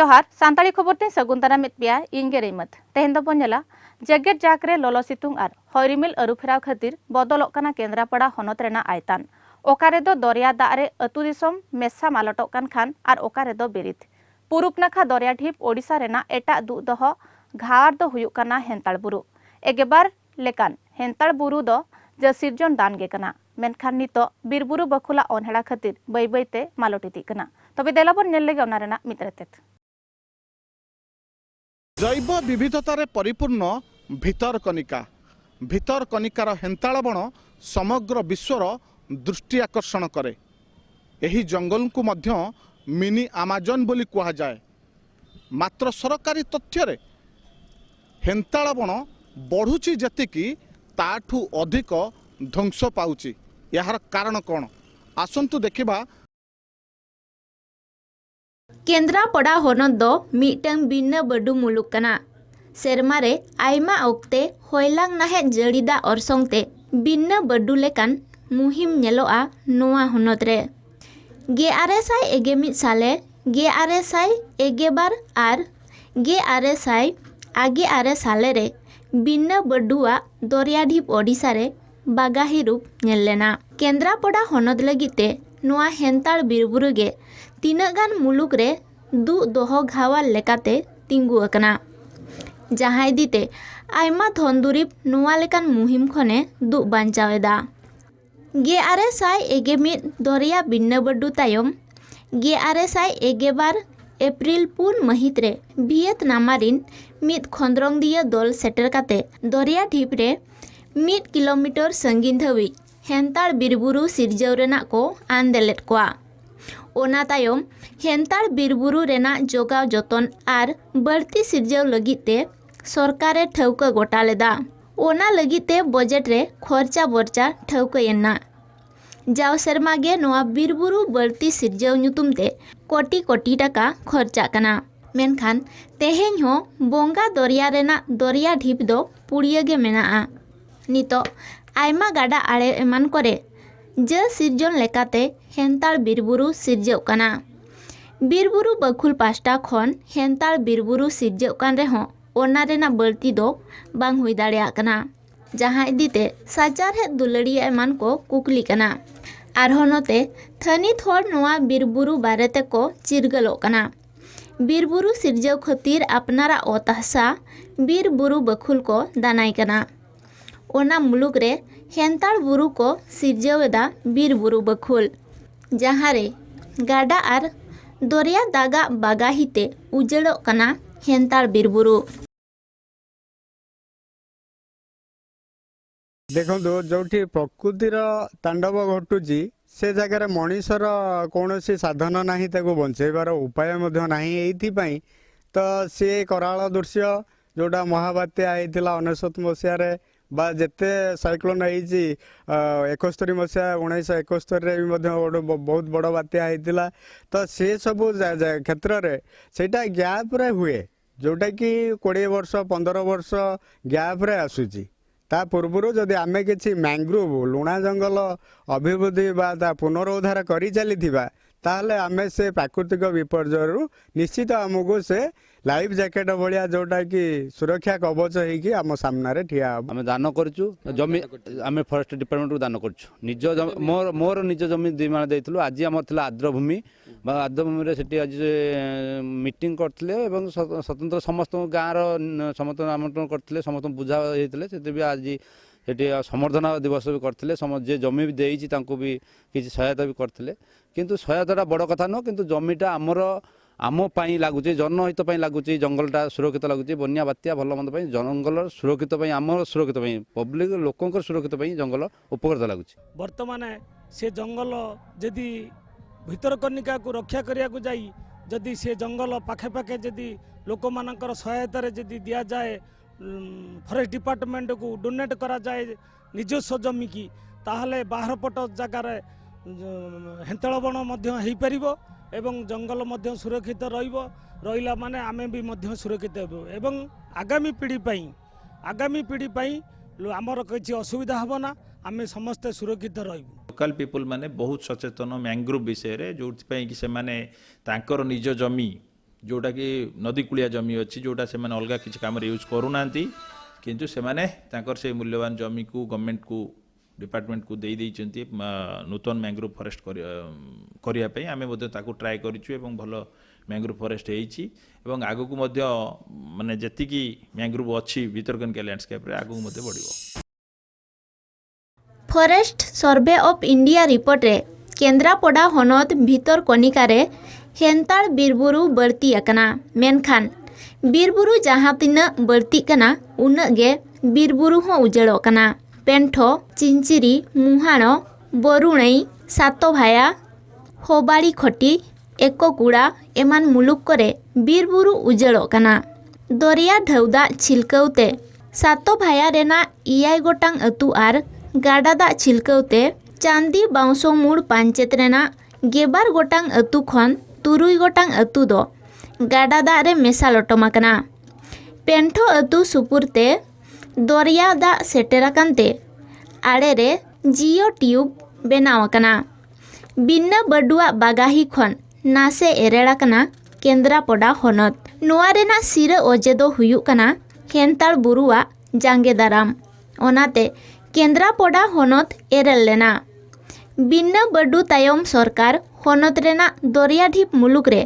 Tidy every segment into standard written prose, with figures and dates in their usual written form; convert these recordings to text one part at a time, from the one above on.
जोहार सांताली खबर ते सगुंतारा मितपिया इंगे रेमत तेहेन दो पनेला जैकेट जाकरे लोलो सितुंग आर हयरिमिल अरुफेराव खातिर बदलक काना केंद्रापड़ा हनत रेना आयतान ओकारे दो दरिया दारे अतु दिसम मेसा मालटक कान खान आर ओकारे दो बेरित पुरुब नाखा दरिया ढिप ओडिसा रेना एटा दु दह घार दो हुयुक काना हेंताल बुरु एगेबार लेकान हेंताल बुरु दो ज सिरजन दान गे काना मेनखान नितो बिरबुरु बखुला अनहेड़ा खातिर बै बैते मालटिति काना तबे देलाबन नेल लेगे ओना रेना मित्रतेत जैव विविधतार परिपूर्ण भितरकनिकार हेंताल बण समग्र विश्वर दृष्टि आकर्षण करे। एही जंगल को मध्य मिनी आमाजन बोली कहा जाए। मात्र सरकारी तथ्य रे हेंताल बण बढ़ुची जतिकी ताठू अधिक ध्वंस पाउची। यार कारण कौन आसंतु देखिबा। केंद्रापड़ा हनत दो मिटंग बिन्न बडु मुलुक कना सेरमारे आयमा ओक्ते होयलांग नाहे जड़ीदा अरसंगते बिन्न बडु लेकान मुहिम नेलोआ नोआ हनत रे गेआरएसआई एगेमित साले गेआरएसआई एगेबार आर गेआरएसआई आगे आरे साले रे बिन्न बडुआ दरियाढिप ओडिसा रे बागाही रूप नेलेना केंद्रापड़ा हनत लगिते नोआ हेंताल बिरबुरु गे तीनगान मुलुक रे दु दोह घावाल लेकाते तिंगु अकना जहां दीते आयमा धनदुरीब नोआ लेकान मुहिम खने दु बांचावेदा गेआरएसआई एगेमित दरिया बिन्न बडु तायम गेआरएसआई एगेबार एप्रिल पुन महित रे भियतनामारिन मित खंद्रंगदिया दल सेटर काते दरिया ढिप रे 1 किलोमीटर संगीन धावी हेंताल बिरबुरु सिरजव रेना को आंदेलेट कोआ ओना तायम हेंताल बिरबुरु रेना जोगाव जतन आर बढ़ती सिरजव लगिते सरकारे ठौका गोटा लेदा ओना लगिते बजेट रे खर्चा बर्चा ठौकायेना जाव सेरमागे नोआ बिरबुरु बढ़ती सिरजव नुतुमते कोटी कोटी टाका खर्चा कना मेनखान तेहेñ हो बोंगा दरिया रेना दरिया ढिप दो पुड़िया गे मेनाआ नितो आयमा गाडा आड़े एमान करे ज सिरजन लेकाते हेंताल बिरबुरु सिरजव काना बिरबुरु बखुल पास्टा खन हेंताल बिरबुरु सिरजव कान रेहों ओना रेना बळती दो बांग हुई दाड़ेया काना जहां इदीते साचार हे दुलड़िया एमान को कुकली काना आरहों नोते थनित होड़ नोआ बिरबुरु बारेते को चिरगलो काना बिरबुरु सिरजव खतीर अपनारा ओताहसा बिरबुरु बखुल को दानाई काना ओना मुलुक रे हेंताल बुरु को सिरजवेदा बिरबुरु बखुल जहां रे गाडा आर दरिया दागा बागाहीते उजड़ो कना हेंताल बिरबुरु देखो जो प्रकृतिर तांडव घटुची से जगह मनीषर कौन साधन नाही ताको बंचेबार उपाय मध्य नाही एइथिपाई तो सी कराल दृश्य जोटा महाबात्या होता 19 मसीह बा जेते साइक्लोन होती 71 मसीहा 1971 बहुत बड़ बात्या होता तो से सब क्षेत्र में सेटा गैप रे हुए जोटा कि 20 वर्ष 15 वर्ष गैप रे आसूची ता पूर्व जदि आमे किछि मैंग्रोव लुणा जंगल अभिवृद्धि बा पुनरुद्धार करि चलीथिबा ताहले आमे से प्राकृतिक विपर्यय निश्चित आमको से लाइफ जैकेट भाया जोटा कि सुरक्षा कवच होगी आम सामने ठिया आम दान करचु जमी आम फॉरेस्ट डिपार्टमेंट को दान करचु निज मोर निज जमी 2 माण देइतलु आज आम थिला आर्द्रभूमि आर्द्रभूमि रे सेठी आज मीटिंग करथिले एवं स्वतंत्र समस्त गाँव रो समस्त आमंत्रण करथिले समस्त बुझा होइतले सेते भी आज सेठी समर्धना दिवस भी करथिले जे जमी भी देइछि तांको भी किछि सहायता भी करथिले किंतु सहायताटा बड़ कथा न किंतु जमीटा आमर आम पाई लगुचे जनहित लगुचे जंगलटा सुरक्षित लगुचे बन्या बात्या भल मंद जंगल सुरक्षित आम सुरक्षित पब्लिक लोकंर सुरक्षित जंगल उपकृत लगुचे वर्तमान से जंगल जदि भितरकनिका को रक्षा करिया को जाई जदि से जंगल पाखे पाखे जदि लोक मानकर सहायता जदि दिया जाए फॉरेस्ट डिपार्टमेंट को डोनेट करा जाए निजस्व जमी की ताहले बाहर पट जगार हेंताल बण हो पारिबो एवं जंगल मध्य सुरक्षित रहिला माने आमे भी मध्य सुरक्षित हेबो एवं आगामी पीढ़ी पई आमर किछि असुविधा हबना आमे समस्त सुरक्षित रहिबो। लोकल पीपुल माने बहुत सचेतन मैंग्रोव विषय रे जो कि से माने तांकर निज जमी जोटा कि नदी कूलिया जमी अच्छी जोटा से मैंने अलग किसी काम यूज करूना किंतु से माने तांकर से मूल्यवान जमी को गवर्नमेंट को डिपार्टमेंट को दे देइचंती नूतन मैंग्रोव फॉरेस्ट करिया पे आमे मध्ये ताकू ट्राई करिछु एवं भलो मैंग्रोव फॉरेस्ट हेइची एवं आगु को मध्ये माने जति की मैंग्रोव अच्छी भितरकनिका लैंडस्केप रे आगु मध्ये बढ़िबो। Forest survey of India report रे केंद्रापड़ा हनत भितर कनिकारे हेंताल बीरबुरु बढ़ती अकना मेनखान बीरबुरु जहाँ तीना बढ़ती कना उन्ना गे बीरबुरु हो उजड़ो कना पेंठो चिंचिरी मुहाण बरुणई सातभाया होबाड़ी खटी एककुड़ा एमान मुलुक करे बीरबुरु उजड़ो कना दरिया ढौदा छिलकौते सातभाया रेना 6 गोटांग अतु आर गाडादा छिलकौते चांदी बाउंसो मुड़ पांचेत रेना 12 गोटांग अतु खन 3 गोटांग अतु दो गाडादा रे मेसा लटमाकना पेंठो अतु सुपुरते दरिया दा सेटेराकानते आड़े रे जियो ट्यूब बनावकना बिन्ना बडुआ बागाही खन नासे एरेड़ाकना केंद्रापड़ा हनत नोआ रेना सिर ओजे दो हुयुक कना हेंताल बुरुआ जांगे दाराम ओनाते केंद्रापड़ा हनत एरेल लेना बिन्ना बडु तायम सरकार हनत रेना दरिया ढीप मुलुक रे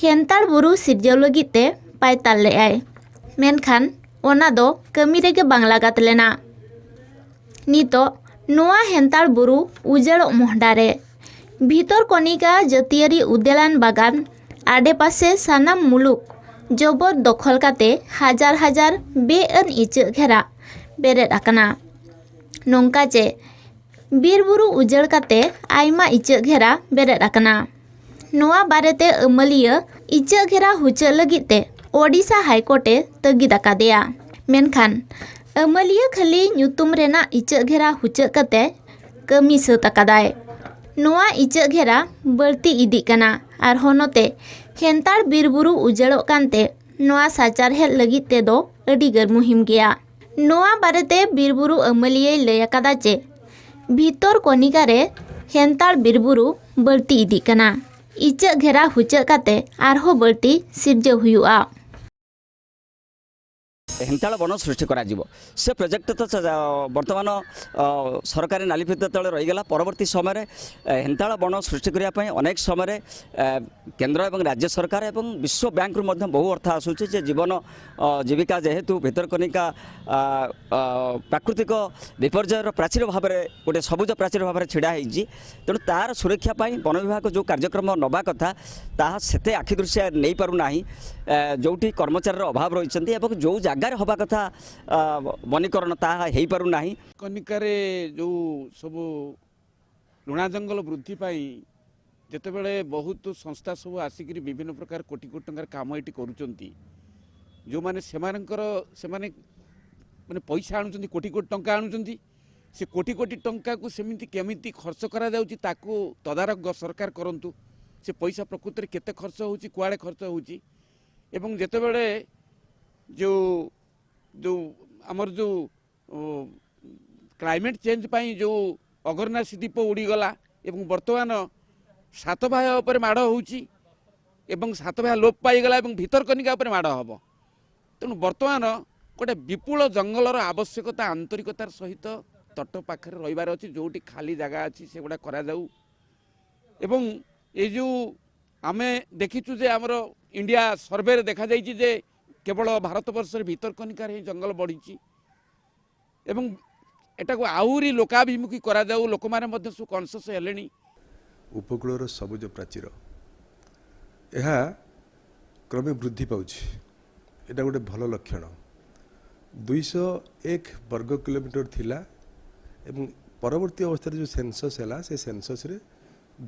हेंताल बुरु सिरजाव लगिते पायताल ले आय मेनखान ओना दो कमी रेगे बांगलागात लेना नितो नोआ हेंताल बुरु उजड़ मोहडारे भीतर कनिका जतियारी उद्यान बागान आडे पासे सानाम मुलुक जबर दखल काते हजार हजार बेअन इचक घेरा बेरेद आकना नोंका चे बीरबुरु उजड़ काते आयमा इचक घेरा बेरेद आकना नोआ बारेते अमलिया इचक घेरा हुचक लगिते ओडिशा हाईकोर्टे तगिद आकादेया मेनखान अमलिया खाली ᱧᱩᱛᱩᱢ रेना इचक घेरा हुचक काते कमी सत आकादाय नोआ इचक घेरा बढ़ती इदी कना आर होनोते हेंताल बीरबुरु उजड़ो कानते नोआ साचार हेड लगित ते दो अडी गर मुहिम गया नोआ बारेते बीरबुरु अमलिया लय आकादा चे भीतर कनिका रे हेंताल बीरबुरु बढ़ती इदी कना इचक घेरा हुचक काते आरहो बढ़ती सिरजो हुयुआ हेंताल वन सृष्टि करा जीवो से प्रोजेक्ट तो वर्तमान सरकारी नालीफित तले रहीगला परवर्ती समय हेंताल वन सृष्टि करने ପାଇଁ अनेक समय केंद्र एवं राज्य सरकार एवं विश्व बैंक रु मध्य बहु अर्थ आसुचे जे जीवन जीविका जेहेतु भितरकनिका प्राकृतिक विपर्यय प्राचीर भाव में गोटे सबुज प्राचीर भाव में छिड़ा होती तेणु तार सुरक्षा वन विभाग जो कार्यक्रम नवा कथा ताहा सेते आखि दृश्य नहीं पारुना जोटी कर्मचारी अभाव रही जो जगार हवा कथा वनीकरण ताहा हो पारुना कनिकारे जो सब लुणा जंगल वृद्धि पाई जिते बड़े बहुत संस्था सब आसिक विभिन्न प्रकार कोटी कोटी टंकार काम ये करुँच जो मैंने से माने पैसा आणुचंती कोटी कोटी टंका आणुचंती से कोटी कोटी टंका को सेमिति केमिति खर्च करा जाउची ताकू तदारक सरकार करंतु से पैसा प्रकृति केते खर्च होउची कुआडे खर्च होउची एवं जेते बेले जो जो आमर जो क्लाइमेट चेंज पाई जो अगरनासी द्वीप उड़ीगला एवं बर्तमान सातभाया उपर माड़ होउची एवं सातभाया लोप पाईगला एवं भितरकनिका उपर माड़ हबो तेणु बर्तमान गोटे विपुल जंगलर आवश्यकता आंतरिकतार सहित तट पाखे रहीबार अच्छी जोटी खाली जगह अच्छी से गुड़ा करा जाऊ एवं ये जो आमे देखीचु जे आमर इंडिया सर्वे रे देखा जाइछि जे केवल भारतवर्ष भितरकनिकार ही जंगल बढ़ी एवं एटा को आहुरी लोकाभिमुखी करा जाऊ लोक माने मध्य सु कॉन्शियस हेलेनी उपकूलर सबुज प्राचीर यह क्रमे वृद्धि पाउछि एटा गोटे भल लक्षण 201 वर्ग किलोमीटर थिला एवं परवर्ती अवस्था जो सेंसस है से सेंसस रे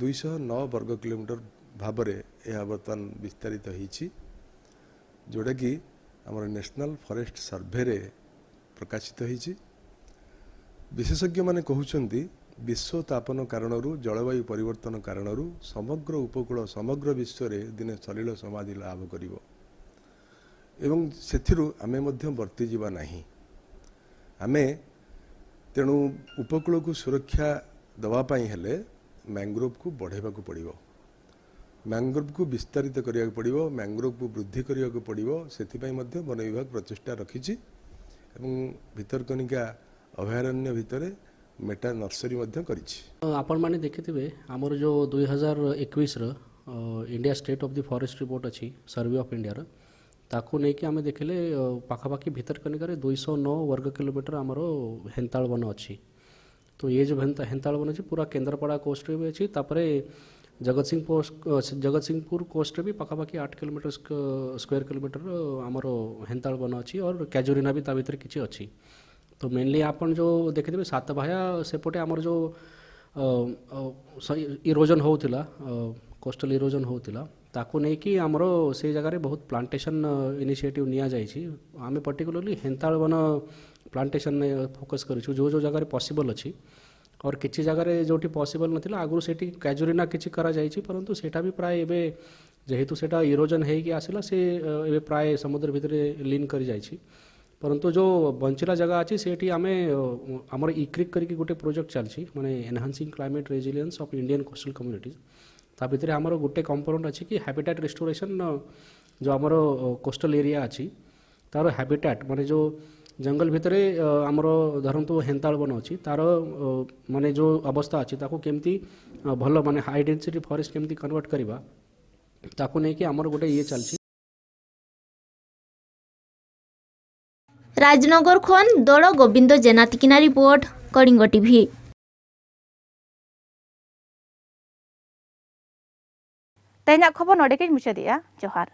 209 वर्ग किलोमीटर भाव में यह बर्तमान विस्तारित होईछि जोटा कि आमर नेशनल फॉरेस्ट सर्वे रे प्रकाशित होईछि विशेषज्ञ माने कहउछंती विश्व तापन कारणरू जलवायु परिवर्तन कारणरू समग्र उपकूल समग्र विश्व रे दिने सलिल समाधि लाभ करिवो एवं सेथिरु आमे मध्य वर्ती जीवा नहीं आमे तेणु उपकूल को सुरक्षा दवा पाई हेले मैंग्रोव को बढ़ेबा को पड़िबो मैंग्रोव को विस्तारित करिया पड़िबो, मैंग्रोव को वृद्धि करिया पड़िबो। सेथिपाई मध्य वन विभाग प्रचेष्टा रखिछि एवं भितरकनिका अभयारण्य भितरे मेटा नर्सरी मध्य करिछि। आपण माने देखिथिबे हमर जो 2021 रो India state of the forest report अछि सर्वे ऑफ इंडिया रो ताकू नहीं कि आमे देखले पाखापाखि भितरकनिका 209 वर्ग किलोमीटर आमर हेन्ताल वन अच्छी। तो ये जो हेन्ताल वन अच्छी पूरा केन्द्रापड़ा कोस्ट रे भी अच्छी, तापरे जगतसिंहपुर कोस्ट रे भी पाखापाखि 8 किलोमीटर स्क्वायर किलोमीटर आमर हेन्ताल वन अच्छी और कैजुरीना भी ता भीतर किछि अच्छी। तो मेनली आपन जो देखिथिबे सातभाया सेपटे आमर जो इरोजन होउथिला कोस्टल इरोजन होउथिला ताकू नहीं कि आमर से जगह बहुत प्लांटेशन इनिशिएटिव निया जाइछि। आमे पर्टिकुलरली हेन्ताल वन प्लांटेशन में फोकस करिछु जो जो जगह पॉसिबल अच्छी और किसी जगह जोटी पॉसिबल नथिला आगु सेठी कैजुरीना किछि करा जाइछि, परंतु सेटा भी प्राय एबे जेहेतु सेटा इरोजन हेइ कि आसिला से एबे प्राय समुद्र भितरे लीन करि जाइछि। परंतु जो बंचिला जगह अच्छी सेठी आमे हमर इक्रिक करके गोटे प्रोजेक्ट चलछि माने enhancing climate resilience of Indian coastal communities. ता भितर हमर गोटे कंपोनेंट अच्छी कि हैबिटेट रिस्टोरेशन जो हमर कोस्टल एरिया अच्छी तार हैबिटेट माने जो जंगल भितरे हमर धरंतु हेन्ताल वन अच्छी तार माने जो अवस्था अच्छी ताको केमती भल माने हाई डेंसिटी फॉरेस्ट केमती कन्वर्ट करबा ताको नै कि हमर गोटे ये चलछि। राजनगर खन दल गोविंद जेनातिकिना रिपोर्ट कलिंग टीवी। तेहना खबर नोडे के मुचादिया जोहार।